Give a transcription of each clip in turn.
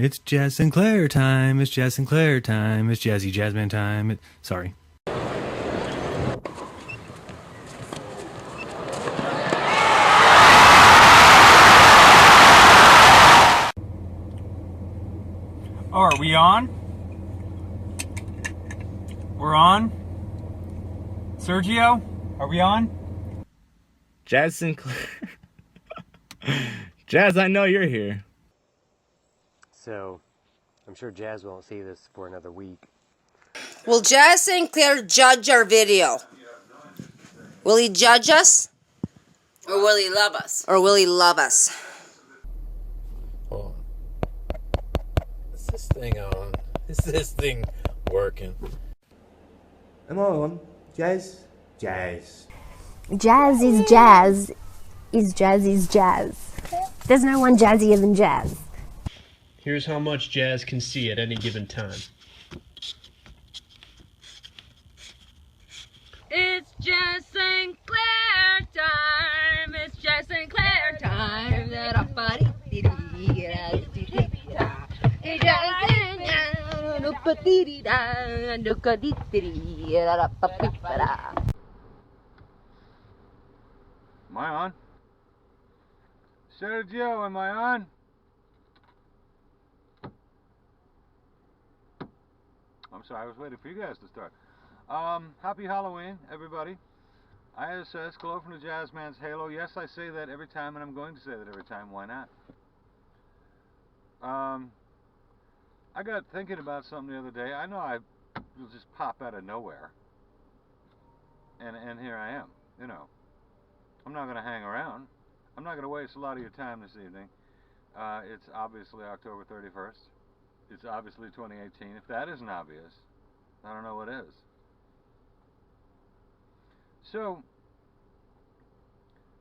It's Jazz Sinclair time. It's Jazz Sinclair time. It's Jazzy Jazzman time. Sorry. Oh, are we on? We're on? Sergio, are we on? Jazz Sinclair. Jazz, I know you're here. So, I'm sure Jazz won't see this for another week. Will Jazz Sinclair judge our video? Will he judge us? Or will he love us? Or will he love us? Hold on. Is this thing on? Is this thing working? Am I on? Jazz? Jazz. Jazz is jazz. Jazz is jazz. There's no one jazzier than jazz. Here's how much Jazz can see at any given time. It's Jazz Sinclair time. It's Jazz Sinclair time. Am I on? Sergio, am I on? I'm sorry, I was waiting for you guys to start. Happy Halloween, everybody. ISS, Glow from the Jazzman's Halo. Yes, I say that every time, and I'm going to say that every time. Why not? I got thinking about something the other day. I know I will just pop out of nowhere. And here I am, you know. I'm not going to hang around. I'm not going to waste a lot of your time this evening. It's obviously October 31st. It's obviously 2018. If that isn't obvious, I don't know what is. So,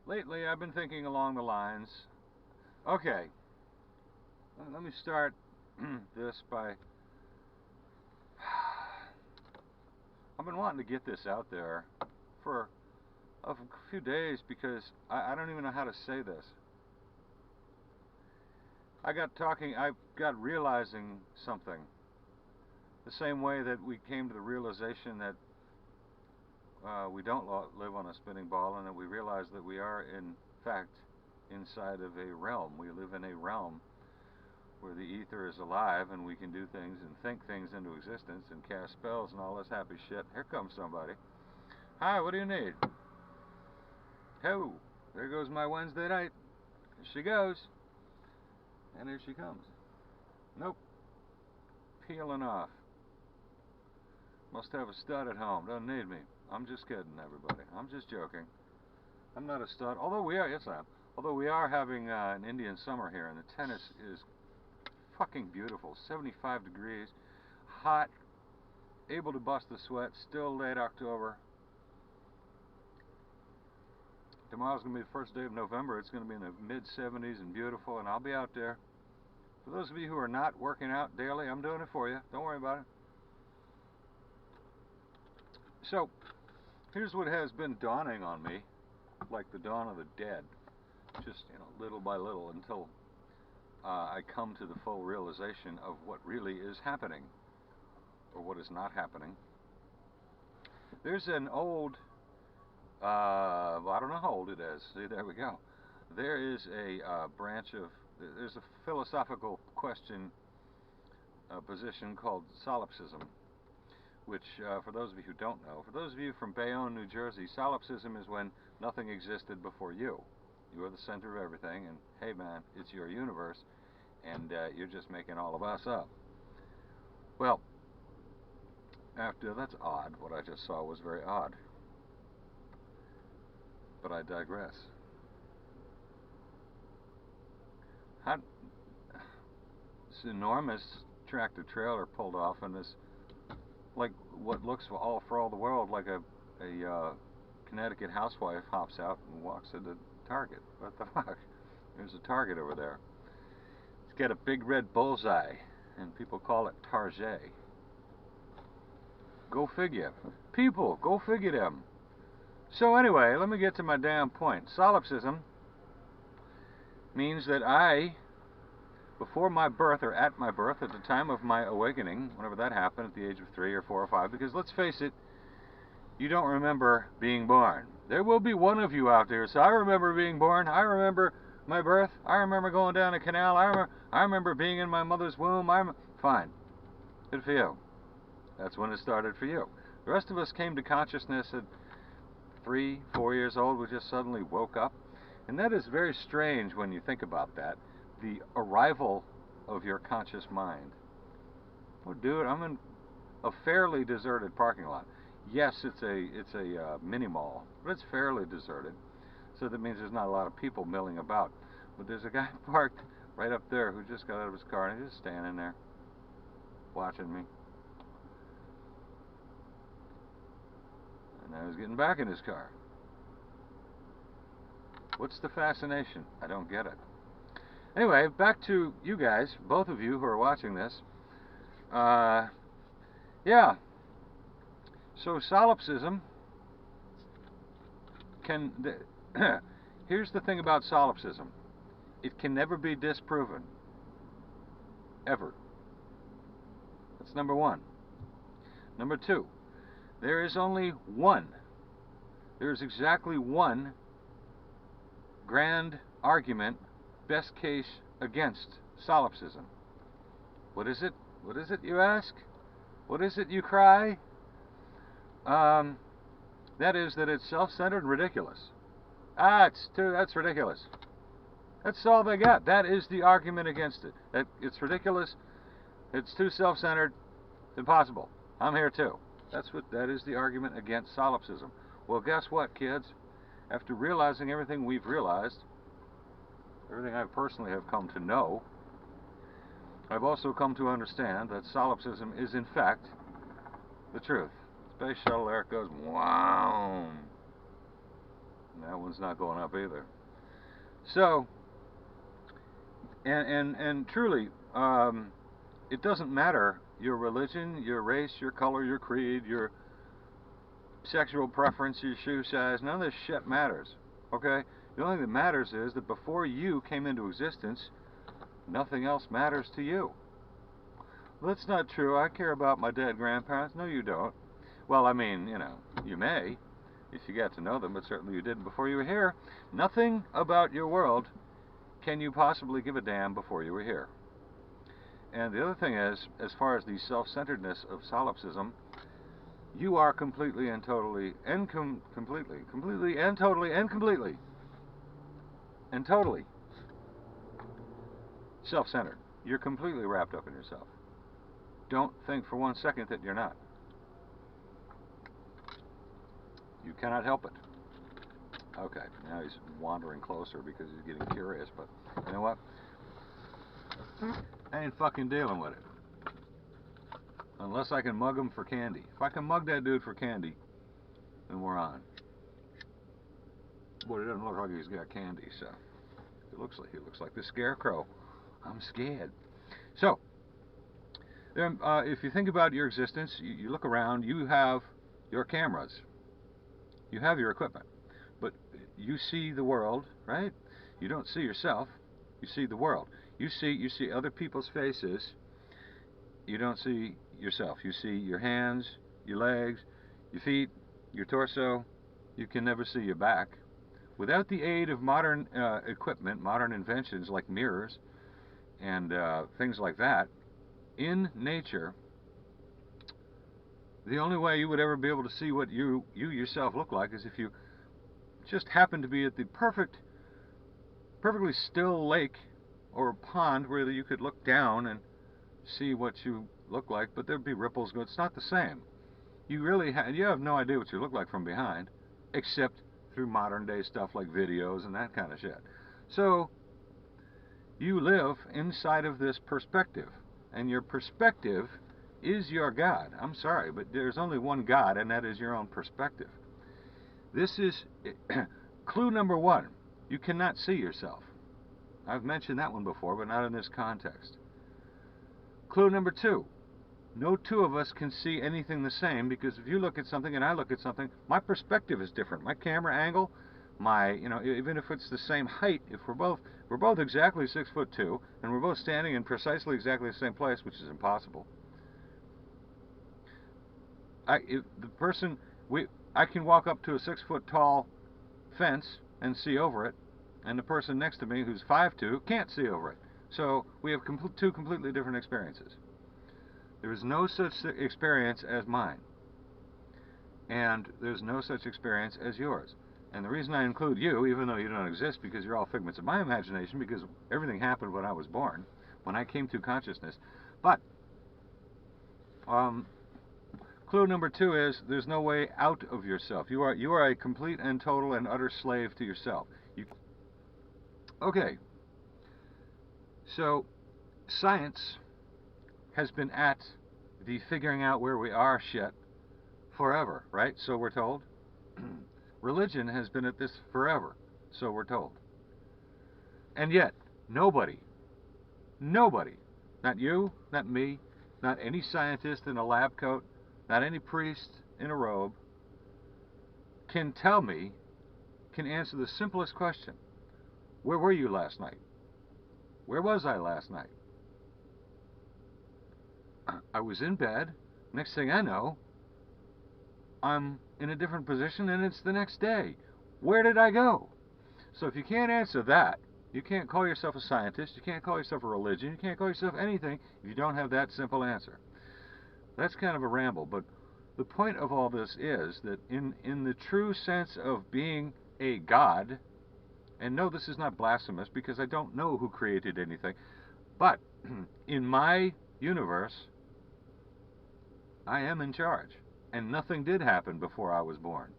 lately I've been thinking along the lines, okay, let me start this by, I've been wanting to get this out there for a few days because I don't even know how to say this. I got realizing something. The same way that we came to the realization that we don't live on a spinning ball, and that we realize that we are, in fact, inside of a realm. We live in a realm where the ether is alive, and we can do things and think things into existence and cast spells and all this happy shit. Here comes somebody. Hi, what do you need? Oh, there goes my Wednesday night. Here she goes. And here she comes. Nope. Peeling off. Must have a stud at home. Doesn't need me. I'm just kidding, everybody. I'm just joking. I'm not a stud. Although we are, yes I am. Although we are having an Indian summer here, and the tennis is fucking beautiful. 75 degrees, hot, able to bust the sweat. Still late October. Tomorrow's going to be the first day of November. It's going to be in the mid-70s and beautiful, and I'll be out there. For those of you who are not working out daily, I'm doing it for you. Don't worry about it. So, here's what has been dawning on me, like the dawn of the dead, just, you know, little by little, until I come to the full realization of what really is happening, or what is not happening. There's an old, I don't know how old it is. See, there we go. There is a branch of, there's a philosophical position called Solipsism, which, for those of you who don't know, for those of you from Bayonne, New Jersey, Solipsism is when nothing existed before you. You are the center of everything, and hey man, it's your universe, and you're just making all of us up. Well, that's odd. What I just saw was very odd. But I digress. This enormous tractor trailer pulled off, and this, like, what looks for all the world like a Connecticut housewife hops out and walks into Target. What the fuck? There's a Target over there. It's got a big red bullseye, and people call it Target. Go figure. People, go figure them. So anyway, let me get to my damn point. Solipsism means that I before my birth, or at my birth, at the time of my awakening, whenever that happened, at the age of 3 or 4 or 5, because let's face it, you don't remember being born. There will be one of you out there, so I remember being born, I remember my birth, I remember going down a canal, I remember being in my mother's womb, fine. Good for you. That's when it started for you. The rest of us came to consciousness at 3, 4 years old. We just suddenly woke up. And that is very strange when you think about that. The arrival of your conscious mind. Oh, dude, I'm in a fairly deserted parking lot. Yes, it's a mini mall, but it's fairly deserted. So that means there's not a lot of people milling about. But there's a guy parked right up there who just got out of his car and he's just standing there watching me. And now he's getting back in his car. What's the fascination? I don't get it. Anyway, back to you guys, both of you who are watching this. Yeah. So solipsism can... Here's the thing about solipsism. It can never be disproven. Ever. That's number one. Number two, there is only one. There is exactly one grand argument, best case against solipsism. What is it? What is it, you ask? What is it, you cry? That is that it's self-centered and ridiculous. That's ridiculous. That's all they got. That is the argument against it. That it's ridiculous, it's too self-centered, it's impossible. I'm here too. That is the argument against solipsism. Well, guess what, kids? After realizing everything we've realized, everything I personally have come to know, I've also come to understand that solipsism is in fact the truth. Space shuttle, there it goes. Wow. And that one's not going up either. So, and truly, it doesn't matter your religion, your race, your color, your creed, your sexual preference, your shoe size. None of this shit matters. Okay? The only thing that matters is that before you came into existence, nothing else matters to you. Well, that's not true. I care about my dead grandparents. No, you don't. Well, I mean, you know, you may, if you got to know them, but certainly you didn't before you were here. Nothing about your world can you possibly give a damn before you were here. And the other thing is, as far as the self-centeredness of solipsism, you are completely and totally and completely self-centered. You're completely wrapped up in yourself. Don't think for 1 second that you're not. You cannot help it. Okay, now he's wandering closer because he's getting curious, but you know what? I ain't fucking dealing with it. Unless I can mug him for candy. If I can mug that dude for candy, then we're on. But it doesn't look like he's got candy, so he looks like the scarecrow. I'm scared. So, if you think about your existence, you look around, you have your cameras. You have your equipment. But you see the world, right? You don't see yourself. You see the world. You see other people's faces. You don't see yourself. You see your hands, your legs, your feet, your torso. You can never see your back. Without the aid of modern equipment, modern inventions like mirrors and things like that, in nature, the only way you would ever be able to see what you yourself look like is if you just happen to be at the perfectly still lake or pond where you could look down and see what you look like, but there'd be ripples. It's not the same. You have no idea what you look like from behind, except through modern day stuff like videos and that kind of shit. So you live inside of this perspective, and your perspective is your God. I'm sorry, but there's only one God, and that is your own perspective. This is clue number one. You cannot see yourself. I've mentioned that one before, but not in this context. Clue number two. No two of us can see anything the same, because if you look at something and I look at something, my perspective is different. My camera angle, my, even if it's the same height, if we're both exactly 6'2", and we're both standing in precisely exactly the same place, which is impossible. I can walk up to a 6-foot tall fence and see over it, and the person next to me who's 5'2" can't see over it. So we have two completely different experiences. There is no such experience as mine, and there's no such experience as yours. And the reason I include you, even though you don't exist because you're all figments of my imagination, because everything happened when I was born, when I came to consciousness. But clue number 2 is there's no way out of yourself. You are a complete and total and utter slave to yourself. Okay. So science has been at the figuring out where we are shit forever, right? So we're told. Religion has been at this forever, so we're told. And yet, nobody, not you, not me, not any scientist in a lab coat, not any priest in a robe, can answer the simplest question. Where were you last night? Where was I last night? I was in bed. Next thing I know, I'm in a different position and it's the next day. Where did I go? So if you can't answer that, you can't call yourself a scientist, you can't call yourself a religion, you can't call yourself anything if you don't have that simple answer. That's kind of a ramble, but the point of all this is that in the true sense of being a god, and no, this is not blasphemous because I don't know who created anything, but in my universe, I am in charge. And nothing did happen before I was born.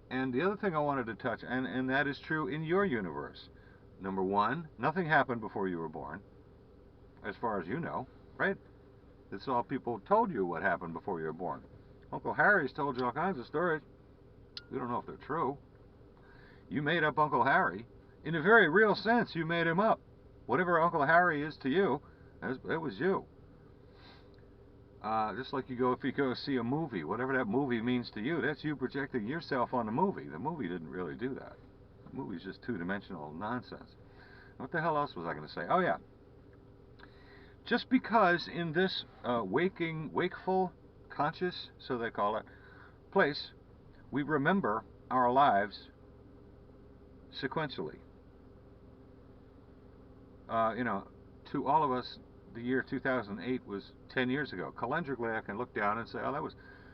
And the other thing I wanted to touch, and that is true in your universe. Number 1, nothing happened before you were born, as far as you know, right? That's all people told you what happened before you were born. Uncle Harry's told you all kinds of stories. You don't know if they're true. You made up Uncle Harry. In a very real sense, you made him up. Whatever Uncle Harry is to you, it was you. Just like if you go see a movie, whatever that movie means to you, that's you projecting yourself on the movie. The movie didn't really do that. The movie's just two-dimensional nonsense. What the hell else was I going to say? Oh yeah. Just because in this wakeful, conscious, so they call it, place, we remember our lives sequentially. To all of us, the year 2008 was 10 years ago. Calendrically, I can look down and say, oh, that was...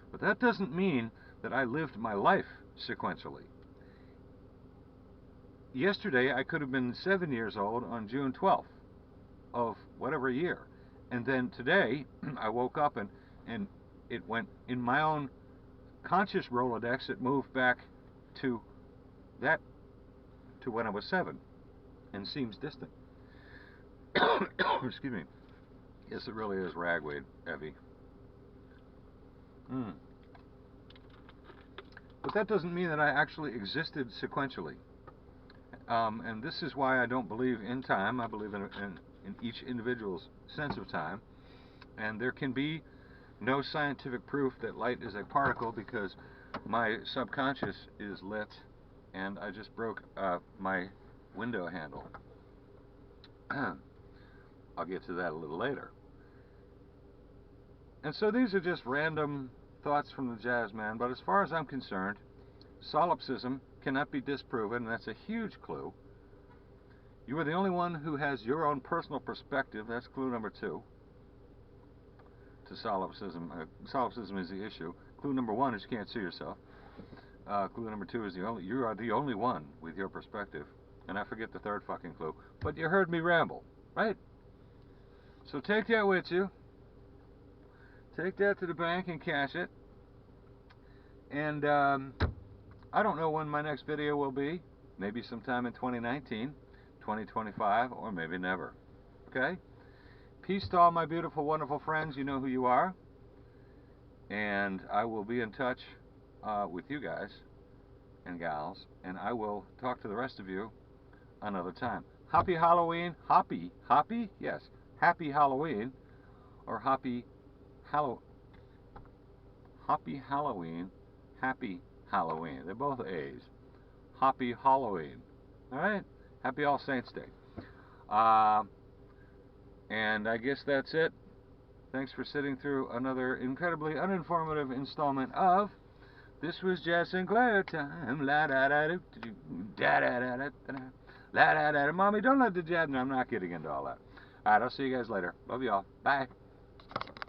But that doesn't mean that I lived my life sequentially. Yesterday, I could have been 7 years old on June 12th of whatever year. And then today, I woke up and it went, in my own conscious Rolodex, it moved back to when I was 7 and seems distant. Excuse me. Yes, it really is ragweed, Evie. But that doesn't mean that I actually existed sequentially. And this is why I don't believe in time. I believe in each individual's sense of time. And there can be no scientific proof that light is a particle because my subconscious is lit and I just broke my window handle. I'll get to that a little later. And so these are just random thoughts from the jazz man, but as far as I'm concerned, solipsism cannot be disproven, and that's a huge clue. You are the only one who has your own personal perspective. That's clue number 2 to solipsism. Solipsism is the issue. Clue number 1 is you can't see yourself. Clue number 2 is you are the only one with your perspective. And I forget the third fucking clue. But you heard me ramble, right? So take that with you. Take that to the bank and cash it. And I don't know when my next video will be. Maybe sometime in 2019, 2025, or maybe never. Okay? Peace to all my beautiful, wonderful friends. You know who you are. And I will be in touch with you guys and gals. And I will talk to the rest of you another time. Happy Halloween. Happy? Yes. Happy Halloween. Or Happy Halloween. Happy Halloween. They're both A's. Happy Halloween. All right? Happy All Saints Day. And I guess that's it. Thanks for sitting through another incredibly uninformative installment of This Was Jazz Sinclair Time. La da da da da da da da da la da da da. Mommy, don't let the jazz. No, I'm not getting into all that. All right, I'll see you guys later. Love you all. Bye.